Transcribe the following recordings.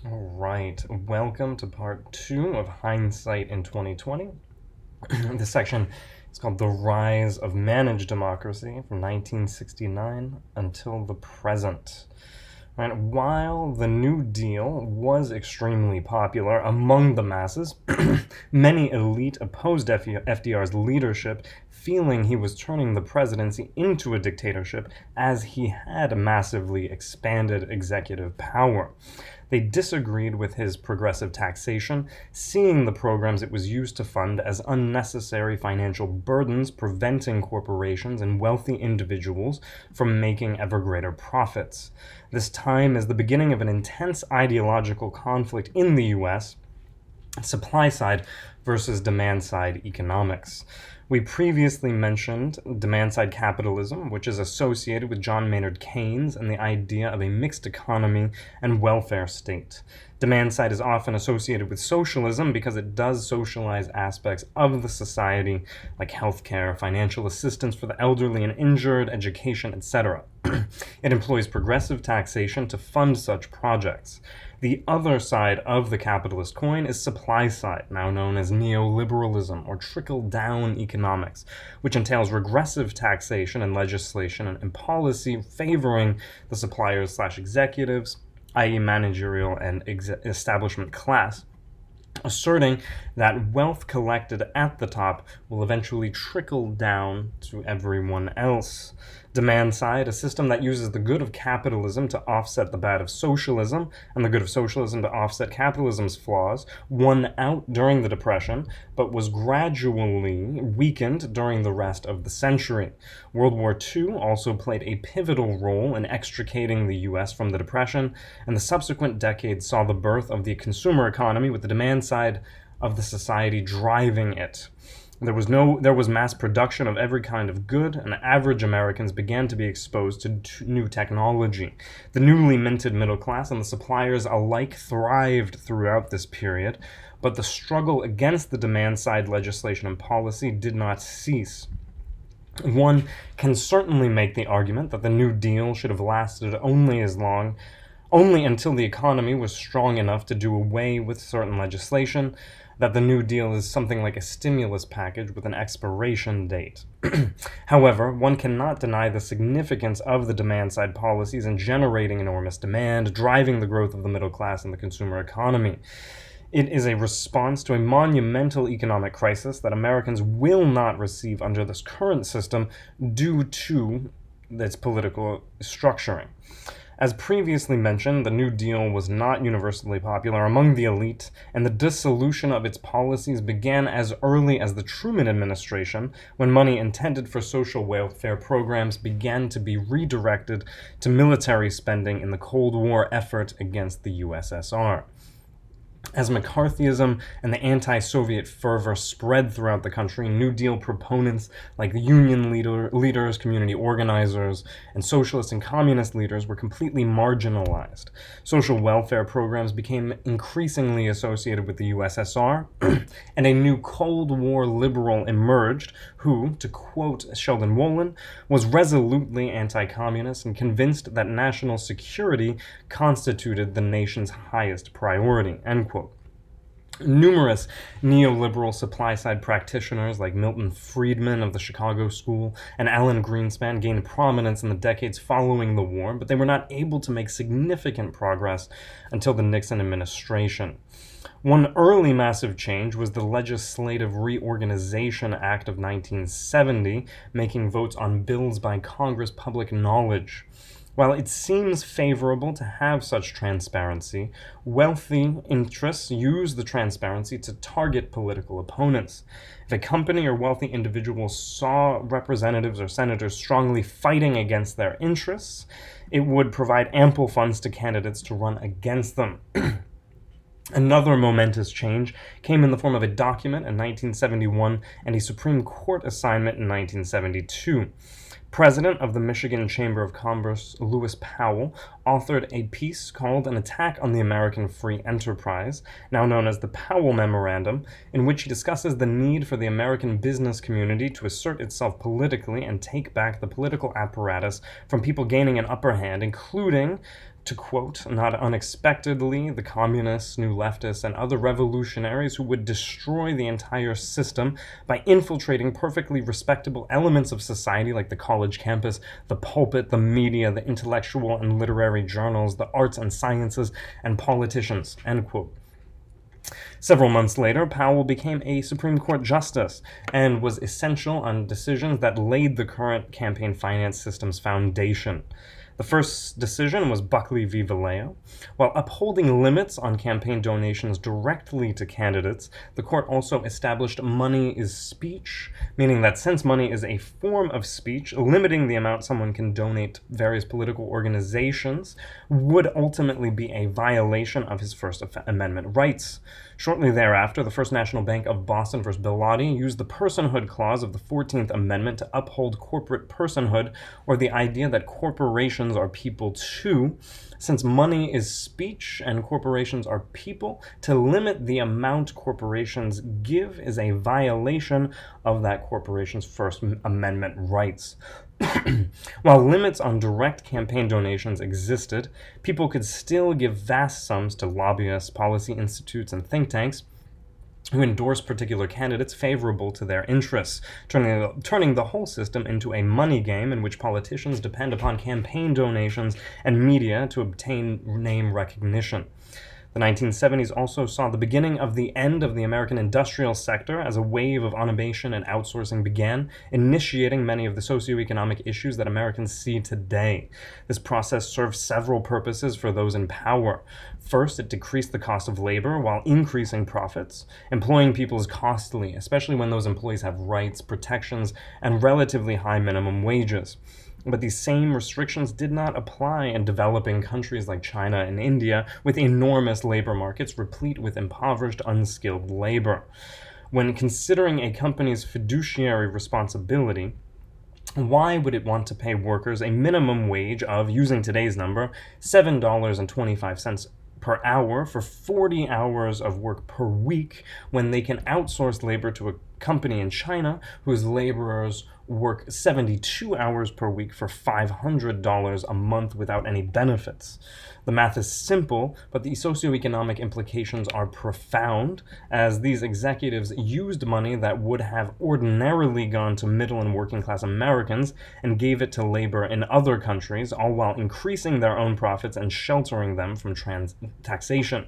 All right, welcome to part 2 of Hindsight in 2020. This section is called The Rise of Managed Democracy from 1969 until the present. Right, while the New Deal was extremely popular among the masses, many elite opposed FDR's leadership, feeling he was turning the presidency into a dictatorship as he had massively expanded executive power. They disagreed with his progressive taxation, seeing the programs it was used to fund as unnecessary financial burdens, preventing corporations and wealthy individuals from making ever greater profits. This time is the beginning of an intense ideological conflict in the US, supply side versus demand side economics. We previously mentioned demand side capitalism, which is associated with John Maynard Keynes and the idea of a mixed economy and welfare state. Demand side is often associated with socialism because it does socialize aspects of the society like healthcare, financial assistance for the elderly and injured, education, etc. It employs progressive taxation to fund such projects. The other side of the capitalist coin is supply side, now known as neoliberalism or trickle-down economics, which entails regressive taxation and legislation and policy favoring the suppliers/executives, i.e. managerial and establishment class, asserting that wealth collected at the top will eventually trickle down to everyone else. Demand side, a system that uses the good of capitalism to offset the bad of socialism, and the good of socialism to offset capitalism's flaws, won out during the Depression, but was gradually weakened during the rest of the century. World War II also played a pivotal role in extricating the US from the Depression, and the subsequent decades saw the birth of the consumer economy with the demand side of the society driving it. There was mass production of every kind of good, and average Americans began to be exposed to new technology. The newly minted middle class and the suppliers alike thrived throughout this period, but the struggle against the demand-side legislation and policy did not cease. One can certainly make the argument that the New Deal should have lasted only until the economy was strong enough to do away with certain legislation, that the New Deal is something like a stimulus package with an expiration date. However, one cannot deny the significance of the demand-side policies in generating enormous demand, driving the growth of the middle class and the consumer economy. It is a response to a monumental economic crisis that Americans will not receive under this current system due to its political structuring. As previously mentioned, the New Deal was not universally popular among the elite, and the dissolution of its policies began as early as the Truman administration, when money intended for social welfare programs began to be redirected to military spending in the Cold War effort against the USSR. As McCarthyism and the anti-Soviet fervor spread throughout the country, New Deal proponents like the union leaders, community organizers, and socialist and communist leaders were completely marginalized. Social welfare programs became increasingly associated with the USSR, and a new Cold War liberal emerged who, to quote Sheldon Wolin, was resolutely anti-communist and convinced that national security constituted the nation's highest priority, end quote. Numerous neoliberal supply-side practitioners like Milton Friedman of the Chicago School and Alan Greenspan gained prominence in the decades following the war, but they were not able to make significant progress until the Nixon administration. One early massive change was the Legislative Reorganization Act of 1970, making votes on bills by Congress public knowledge. While it seems favorable to have such transparency, wealthy interests use the transparency to target political opponents. If a company or wealthy individual saw representatives or senators strongly fighting against their interests, it would provide ample funds to candidates to run against them. Another momentous change came in the form of a document in 1971 and a Supreme Court assignment in 1972. President of the Michigan Chamber of Commerce, Lewis Powell, authored a piece called An Attack on the American Free Enterprise, now known as the Powell Memorandum, in which he discusses the need for the American business community to assert itself politically and take back the political apparatus from people gaining an upper hand, including To quote, not unexpectedly, the communists, new leftists, and other revolutionaries who would destroy the entire system by infiltrating perfectly respectable elements of society like the college campus, the pulpit, the media, the intellectual and literary journals, the arts and sciences, and politicians, end quote. Several months later, Powell became a Supreme Court justice and was essential on decisions that laid the current campaign finance system's foundation. The first decision was Buckley v. Vallejo. While upholding limits on campaign donations directly to candidates, the court also established money is speech, meaning that since money is a form of speech, limiting the amount someone can donate to various political organizations would ultimately be a violation of his First Amendment rights. Shortly thereafter, the First National Bank of Boston v. Bellotti used the personhood clause of the 14th Amendment to uphold corporate personhood, or the idea that corporations are people too. Since money is speech and corporations are people, to limit the amount corporations give is a violation of that corporation's First Amendment rights. While limits on direct campaign donations existed, people could still give vast sums to lobbyists, policy institutes, and think tanks who endorse particular candidates favorable to their interests, turning the whole system into a money game in which politicians depend upon campaign donations and media to obtain name recognition. The 1970s also saw the beginning of the end of the American industrial sector as a wave of automation and outsourcing began, initiating many of the socioeconomic issues that Americans see today. This process served several purposes for those in power. First, it decreased the cost of labor while increasing profits. Employing people is costly, especially when those employees have rights, protections, and relatively high minimum wages. But these same restrictions did not apply in developing countries like China and India, with enormous labor markets replete with impoverished, unskilled labor. When considering a company's fiduciary responsibility, why would it want to pay workers a minimum wage of, using today's number, $7.25 per hour for 40 hours of work per week, when they can outsource labor to a company in China whose laborers work 72 hours per week for $500 a month without any benefits? The math is simple, but the socioeconomic implications are profound, as these executives used money that would have ordinarily gone to middle and working class Americans and gave it to labor in other countries, all while increasing their own profits and sheltering them from taxation.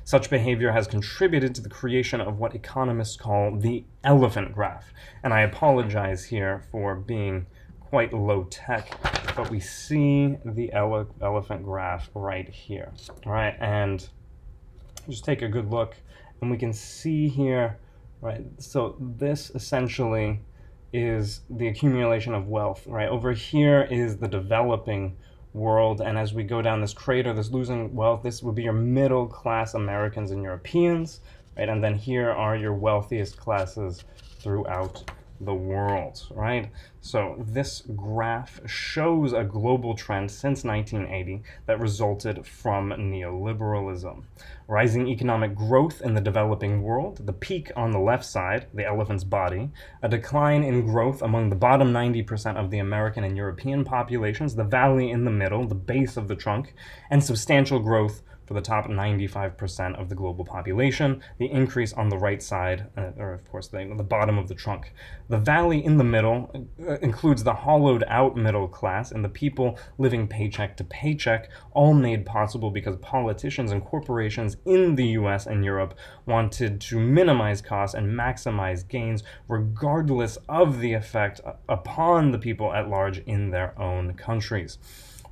Such behavior has contributed to the creation of what economists call the elephant graph. And I apologize here for being quite low tech, but we see the elephant graph right here. All right, and just take a good look, and we can see here, right? So this essentially is the accumulation of wealth, right? Over here is the developing world, and as we go down this crater, this losing wealth, this would be your middle class Americans and Europeans, right? And then here are your wealthiest classes throughout the world, right? So this graph shows a global trend since 1980 that resulted from neoliberalism. Rising economic growth in the developing world, the peak on the left side, the elephant's body, a decline in growth among the bottom 90% of the American and European populations, the valley in the middle, the base of the trunk, and substantial growth for the top 95% of the global population, the increase on the right side, or of course the bottom of the trunk. The valley in the middle includes the hollowed out middle class and the people living paycheck to paycheck, all made possible because politicians and corporations in the US and Europe wanted to minimize costs and maximize gains regardless of the effect upon the people at large in their own countries.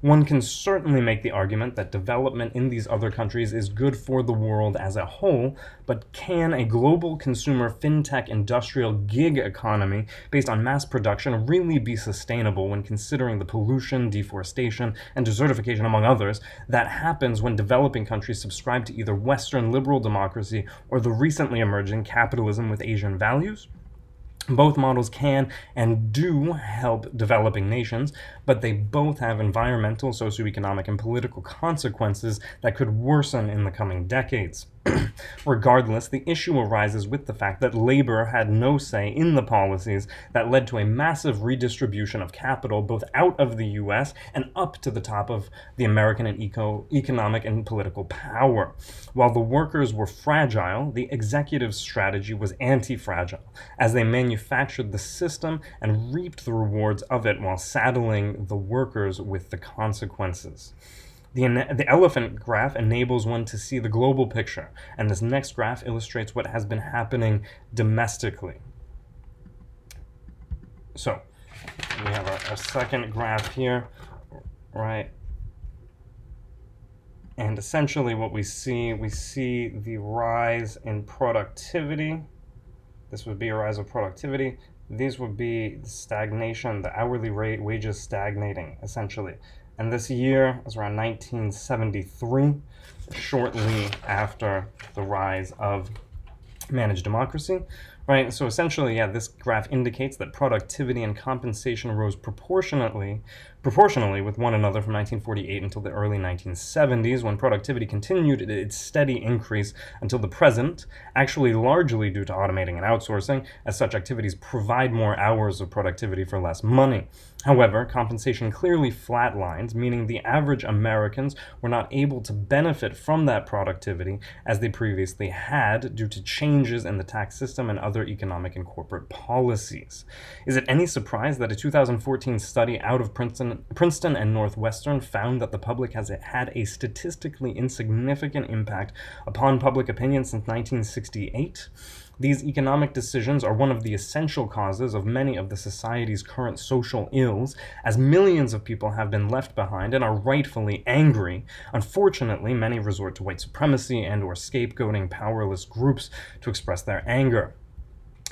One can certainly make the argument that development in these other countries is good for the world as a whole, but can a global consumer fintech industrial gig economy based on mass production really be sustainable when considering the pollution, deforestation, and desertification, among others, that happens when developing countries subscribe to either Western liberal democracy or the recently emerging capitalism with Asian values? Both models can and do help developing nations, but they both have environmental, socioeconomic, and political consequences that could worsen in the coming decades. Regardless, the issue arises with the fact that labor had no say in the policies that led to a massive redistribution of capital both out of the US and up to the top of the American and economic and political power. While the workers were fragile, the executive's strategy was anti-fragile, as they manufactured the system and reaped the rewards of it while saddling the workers with the consequences. The elephant graph enables one to see the global picture, and this next graph illustrates what has been happening domestically. So, we have a second graph here, right? And essentially what we see the rise in productivity. This would be a rise of productivity. These would be the stagnation, the hourly rate, wages stagnating, essentially. And this year is around 1973, shortly after the rise of managed democracy, right? So essentially, yeah, this graph indicates that productivity and compensation rose proportionally with one another from 1948 until the early 1970s, when productivity continued its steady increase until the present, actually largely due to automating and outsourcing, as such activities provide more hours of productivity for less money. However, compensation clearly flatlines, meaning the average Americans were not able to benefit from that productivity as they previously had due to changes in the tax system and other economic and corporate policies. Is it any surprise that a 2014 study out of Princeton and Northwestern found that the public has had a statistically insignificant impact upon public opinion since 1968? These economic decisions are one of the essential causes of many of the society's current social ills, as millions of people have been left behind and are rightfully angry. Unfortunately, many resort to white supremacy and or scapegoating powerless groups to express their anger.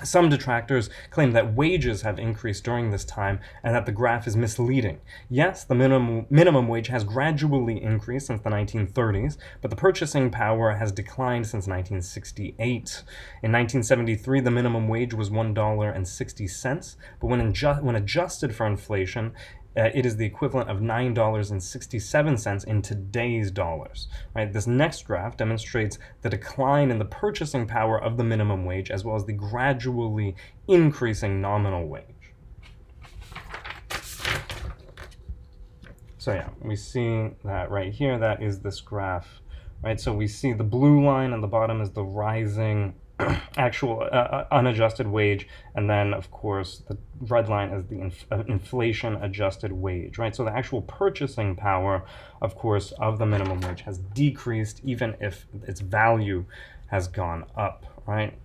Some detractors claim that wages have increased during this time and that the graph is misleading. Yes, the minimum wage has gradually increased since the 1930s, but the purchasing power has declined since 1968. In 1973, the minimum wage was $1.60, but when adjusted for inflation, it is the equivalent of $9.67 in today's dollars. Right? This next graph demonstrates the decline in the purchasing power of the minimum wage as well as the gradually increasing nominal wage. So yeah, we see that right here. That is this graph. Right? So we see the blue line on the bottom is the rising actual unadjusted wage, and then of course the red line is the inflation adjusted wage, right? So the actual purchasing power, of course, of the minimum wage has decreased even if its value has gone up, right?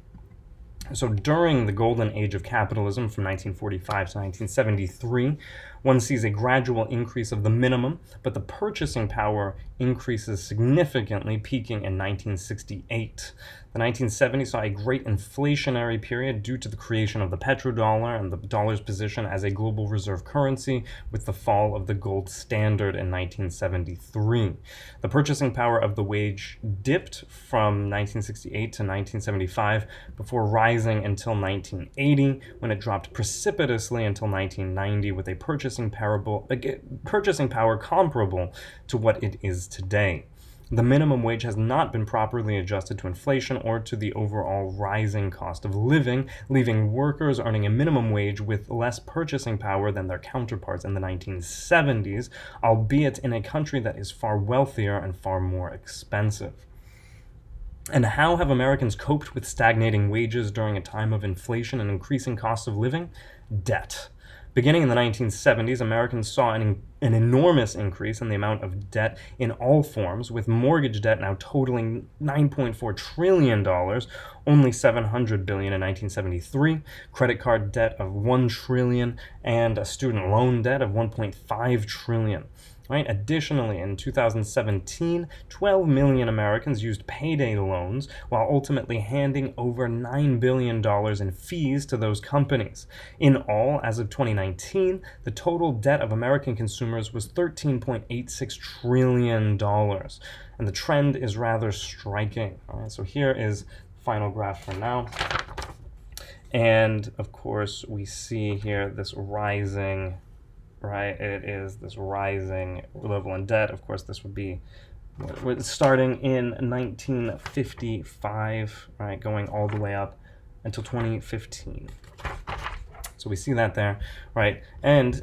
So during the golden age of capitalism from 1945 to 1973, one sees a gradual increase of the minimum, but the purchasing power increases significantly, peaking in 1968. The 1970s saw a great inflationary period due to the creation of the petrodollar and the dollar's position as a global reserve currency with the fall of the gold standard in 1973. The purchasing power of the wage dipped from 1968 to 1975 before rising until 1980, when it dropped precipitously until 1990 with a purchasing power comparable to what it is today. The minimum wage has not been properly adjusted to inflation or to the overall rising cost of living, leaving workers earning a minimum wage with less purchasing power than their counterparts in the 1970s, albeit in a country that is far wealthier and far more expensive. And how have Americans coped with stagnating wages during a time of inflation and increasing cost of living? Debt. Beginning in the 1970s, Americans saw an enormous increase in the amount of debt in all forms, with mortgage debt now totaling $9.4 trillion, only $700 billion in 1973, credit card debt of $1 trillion, and a student loan debt of $1.5 trillion. Right? Additionally, in 2017, 12 million Americans used payday loans while ultimately handing over $9 billion in fees to those companies. In all, as of 2019, the total debt of American consumers was $13.86 trillion. And the trend is rather striking. All right, so here is the final graph for now. And of course, we see here this rising, right? It is this rising level in debt. Of course, this would be starting in 1955, right, going all the way up until 2015. So we see that there, right? And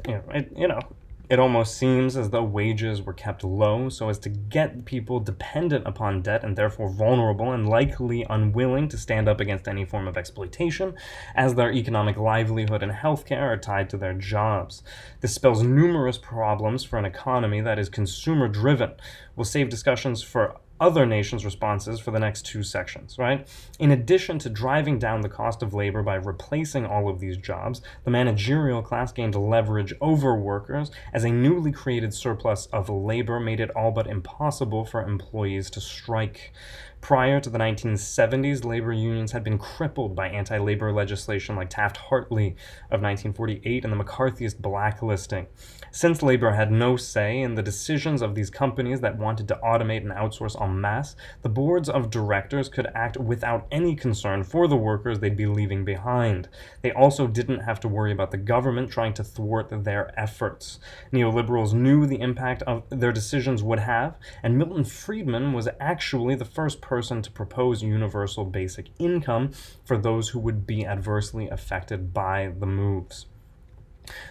it almost seems as though wages were kept low so as to get people dependent upon debt and therefore vulnerable and likely unwilling to stand up against any form of exploitation, as their economic livelihood and healthcare are tied to their jobs. This spells numerous problems for an economy that is consumer-driven. We'll save discussions for other nations' responses for the next two sections, right? In addition to driving down the cost of labor by replacing all of these jobs, the managerial class gained leverage over workers as a newly created surplus of labor made it all but impossible for employees to strike. Prior to the 1970s, labor unions had been crippled by anti-labor legislation like Taft-Hartley of 1948 and the McCarthyist blacklisting. Since labor had no say in the decisions of these companies that wanted to automate and outsource en masse, the boards of directors could act without any concern for the workers they'd be leaving behind. They also didn't have to worry about the government trying to thwart their efforts. Neoliberals knew the impact of their decisions would have, and Milton Friedman was actually the first person to propose universal basic income for those who would be adversely affected by the moves.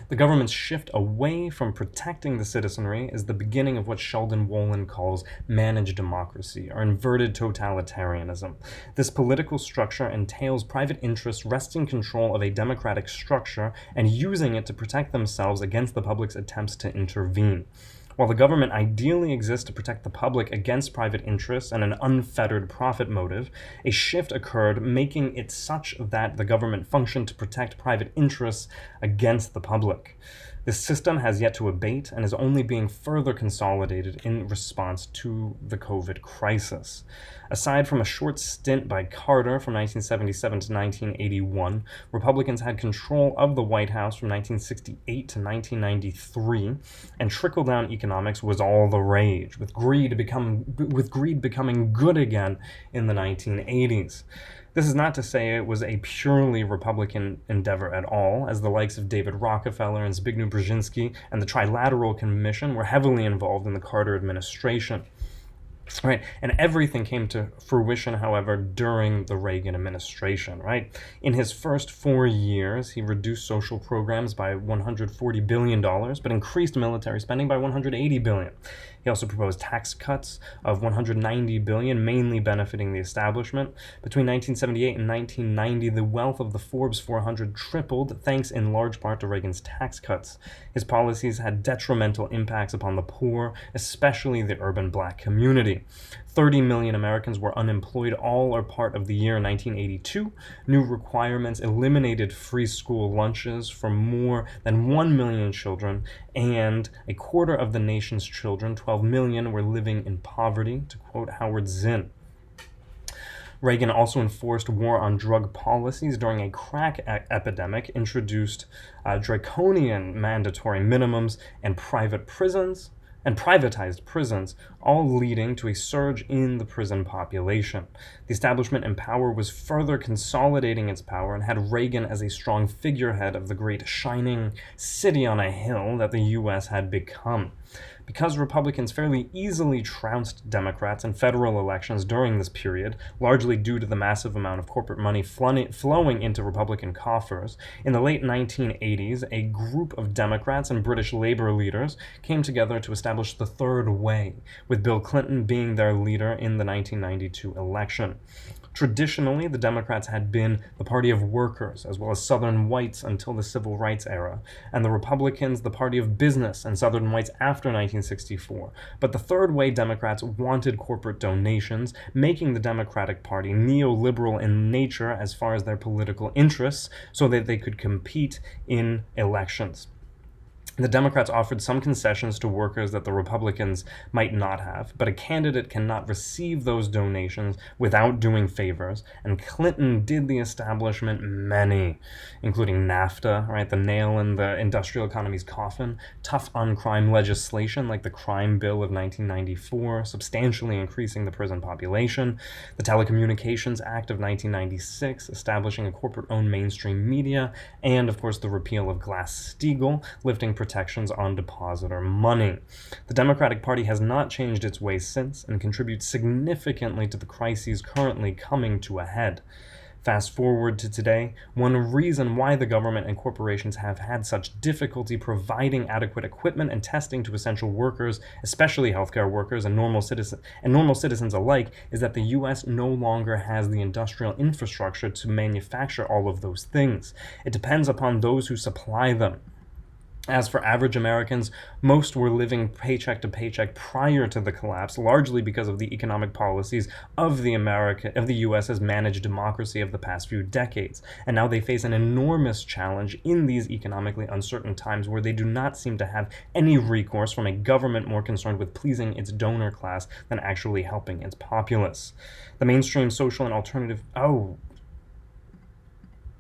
The government's shift away from protecting the citizenry is the beginning of what Sheldon Wolin calls managed democracy, or inverted totalitarianism. This political structure entails private interests wresting control of a democratic structure and using it to protect themselves against the public's attempts to intervene. While the government ideally exists to protect the public against private interests and an unfettered profit motive, a shift occurred making it such that the government functioned to protect private interests against the public. This system has yet to abate and is only being further consolidated in response to the COVID crisis. Aside from a short stint by Carter from 1977 to 1981, Republicans had control of the White House from 1968 to 1993, and trickle-down economics was all the rage, with greed becoming good again in the 1980s. This is not to say it was a purely Republican endeavor at all, as the likes of David Rockefeller and Zbigniew Brzezinski and the Trilateral Commission were heavily involved in the Carter administration. Right, and everything came to fruition, however, during the Reagan administration, right? In his first 4 years, he reduced social programs by $140 billion, but increased military spending by $180 billion. He also proposed tax cuts of $190 billion, mainly benefiting the establishment. Between 1978 and 1990, the wealth of the Forbes 400 tripled, thanks in large part to Reagan's tax cuts. His policies had detrimental impacts upon the poor, especially the urban black community. 30 million Americans were unemployed all or part of the year 1982. New requirements eliminated free school lunches for more than 1 million children, and a quarter of the nation's children, 12 million, were living in poverty, to quote Howard Zinn. Reagan also enforced war on drug policies during a crack epidemic, introduced draconian mandatory minimums and privatized prisons, all leading to a surge in the prison population. The establishment in power was further consolidating its power and had Reagan as a strong figurehead of the great shining city on a hill that the U.S. had become. Because Republicans fairly easily trounced Democrats in federal elections during this period, largely due to the massive amount of corporate money flowing into Republican coffers, in the late 1980s, a group of Democrats and British labor leaders came together to establish the Third Way, with Bill Clinton being their leader in the 1992 election. Traditionally, the Democrats had been the party of workers, as well as Southern whites until the Civil Rights era, and the Republicans the party of business and Southern whites after 1964. But the Third Way Democrats wanted corporate donations, making the Democratic Party neoliberal in nature as far as their political interests, so that they could compete in elections. The Democrats offered some concessions to workers that the Republicans might not have, but a candidate cannot receive those donations without doing favors, and Clinton did the establishment many, including NAFTA, right, the nail in the industrial economy's coffin, tough on crime legislation like the Crime Bill of 1994, substantially increasing the prison population, the Telecommunications Act of 1996, establishing a corporate-owned mainstream media, and, of course, the repeal of Glass-Steagall, lifting protections protections on depositor money. The Democratic Party has not changed its ways since and contributes significantly to the crises currently coming to a head. Fast forward to today, one reason why the government and corporations have had such difficulty providing adequate equipment and testing to essential workers, especially healthcare workers and normal citizens alike, is that the US no longer has the industrial infrastructure to manufacture all of those things. It depends upon those who supply them. As for average Americans, most were living paycheck to paycheck prior to the collapse, largely because of the economic policies of the US's managed democracy of the past few decades. And now they face an enormous challenge in these economically uncertain times where they do not seem to have any recourse from a government more concerned with pleasing its donor class than actually helping its populace. The mainstream social and alternative